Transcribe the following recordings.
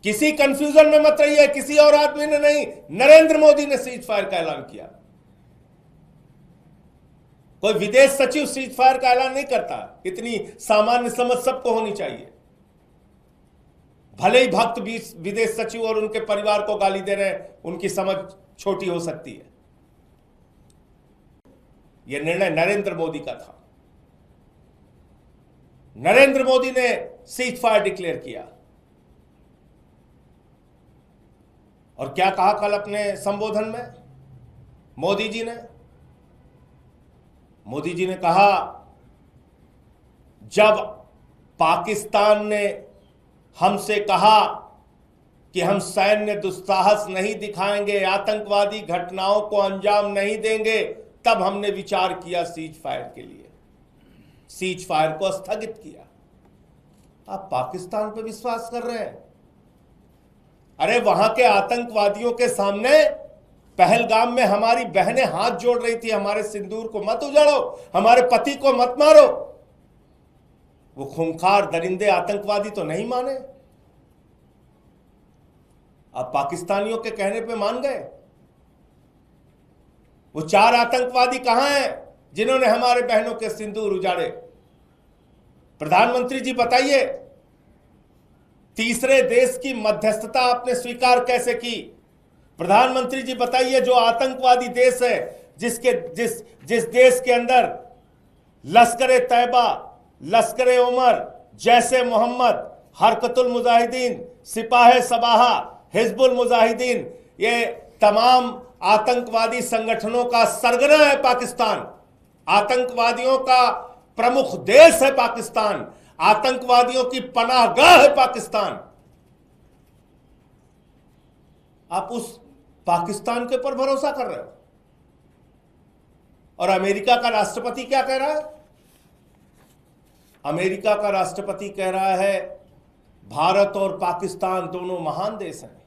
किसी कंफ्यूजन में मत रहिए, किसी और आदमी ने नहीं, नरेंद्र मोदी ने सीज फायर का ऐलान किया। कोई विदेश सचिव सीज फायर का ऐलान नहीं करता। इतनी सामान्य समझ सबको होनी चाहिए। भले ही भक्त विदेश सचिव और उनके परिवार को गाली दे रहे हैं, उनकी समझ छोटी हो सकती है। यह निर्णय नरेंद्र मोदी का था। नरेंद्र मोदी ने सीज फायर डिक्लेयर किया। और क्या कहा कल अपने संबोधन में मोदी जी ने कहा, जब पाकिस्तान ने हमसे कहा कि हम सैन्य दुस्साहस नहीं दिखाएंगे, आतंकवादी घटनाओं को अंजाम नहीं देंगे, तब हमने विचार किया सीज फायर के लिए, सीज फायर को स्थगित किया। आप पाकिस्तान पर विश्वास कर रहे हैं? अरे वहां के आतंकवादियों के सामने पहलगाम में हमारी बहनें हाथ जोड़ रही थी, हमारे सिंदूर को मत उजाड़ो, हमारे पति को मत मारो। वो खूंखार दरिंदे आतंकवादी तो नहीं माने। आप पाकिस्तानियों के कहने पे मान गए। वो 4 आतंकवादी कहां हैं जिन्होंने हमारे बहनों के सिंदूर उजाड़े? प्रधानमंत्री जी बताइए, तीसरे देश की मध्यस्थता आपने स्वीकार कैसे की? प्रधानमंत्री जी बताइए, जो आतंकवादी देश है, जिस देश के अंदर लश्कर तैयबा, लश्कर उमर, जैसे मोहम्मद, हरकतुल मुजाहिदीन, सिपाह सबाहा, हिजबुल मुजाहिदीन, ये तमाम आतंकवादी संगठनों का सरगना है पाकिस्तान। आतंकवादियों का प्रमुख देश है पाकिस्तान। आतंकवादियों की पनाहगाह है पाकिस्तान। आप उस पाकिस्तान के ऊपर भरोसा कर रहे हो। और अमेरिका का राष्ट्रपति क्या कह रहा है? अमेरिका का राष्ट्रपति कह रहा है, भारत और पाकिस्तान दोनों महान देश हैं।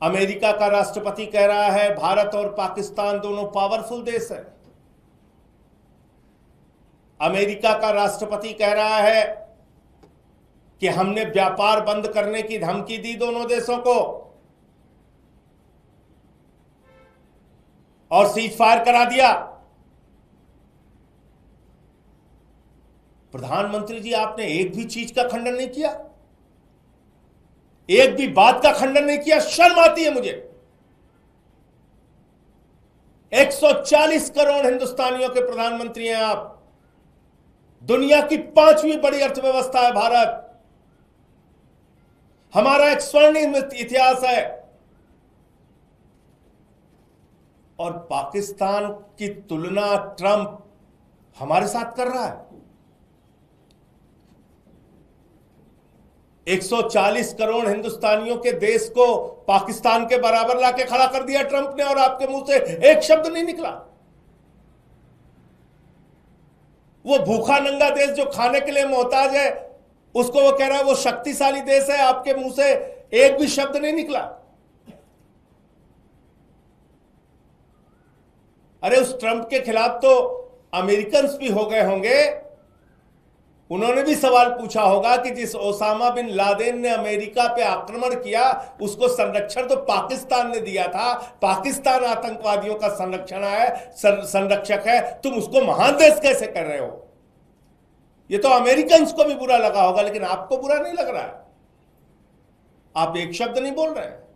अमेरिका का राष्ट्रपति कह रहा है, भारत और पाकिस्तान दोनों पावरफुल देश हैं। अमेरिका का राष्ट्रपति कह रहा है कि हमने व्यापार बंद करने की धमकी दी दोनों देशों को और सीज फायर करा दिया। प्रधानमंत्री जी, आपने एक भी चीज का खंडन नहीं किया, एक भी बात का खंडन नहीं किया। शर्म आती है मुझे। 140 करोड़ हिंदुस्तानियों के प्रधानमंत्री हैं आप। दुनिया की 5वीं बड़ी अर्थव्यवस्था है भारत। हमारा एक स्वर्णिम इतिहास है। और पाकिस्तान की तुलना ट्रंप हमारे साथ कर रहा है। 140 करोड़ हिंदुस्तानियों के देश को पाकिस्तान के बराबर लाके खड़ा कर दिया ट्रंप ने, और आपके मुंह से एक शब्द नहीं निकला। वो भूखा नंगा देश जो खाने के लिए मोहताज है, उसको वो कह रहा है वो शक्तिशाली देश है। आपके मुंह से एक भी शब्द नहीं निकला। अरे उस ट्रंप के खिलाफ तो अमेरिकन भी हो गए होंगे। उन्होंने भी सवाल पूछा होगा कि जिस ओसामा बिन लादेन ने अमेरिका पे आक्रमण किया, उसको संरक्षण तो पाकिस्तान ने दिया था। पाकिस्तान आतंकवादियों का संरक्षक है, तुम उसको महान देश कैसे कर रहे हो? ये तो अमेरिकन को भी बुरा लगा होगा, लेकिन आपको बुरा नहीं लग रहा है। आप एक शब्द नहीं बोल रहे हैं।